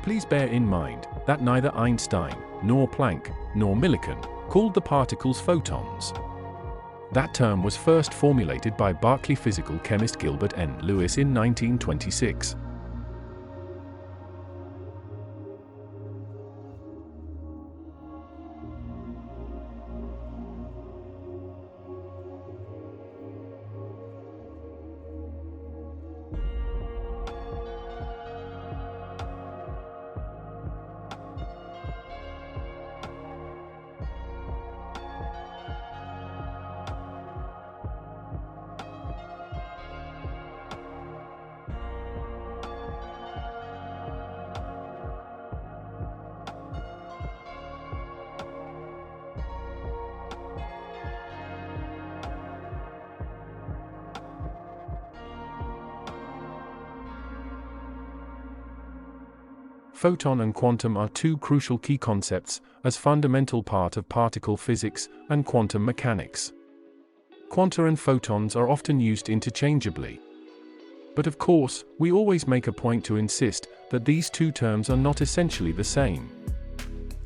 Please bear in mind that neither Einstein, nor Planck, nor Millikan called the particles photons. That term was first formulated by Berkeley physical chemist Gilbert N. Lewis in 1926. Photon and quantum are two crucial key concepts as fundamental part of particle physics and quantum mechanics. Quanta and photons are often used interchangeably. But of course, we always make a point to insist that these two terms are not essentially the same.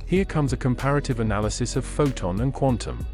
Here comes a comparative analysis of photon and quantum.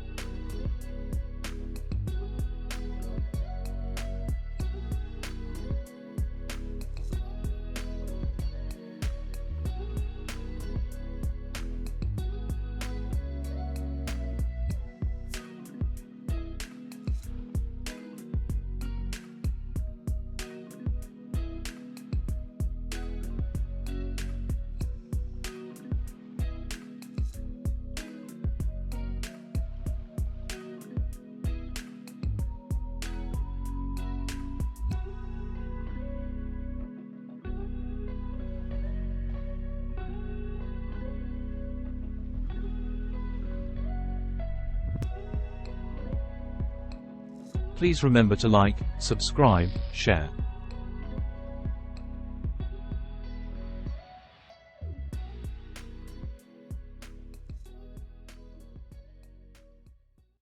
Please remember to like, subscribe, share.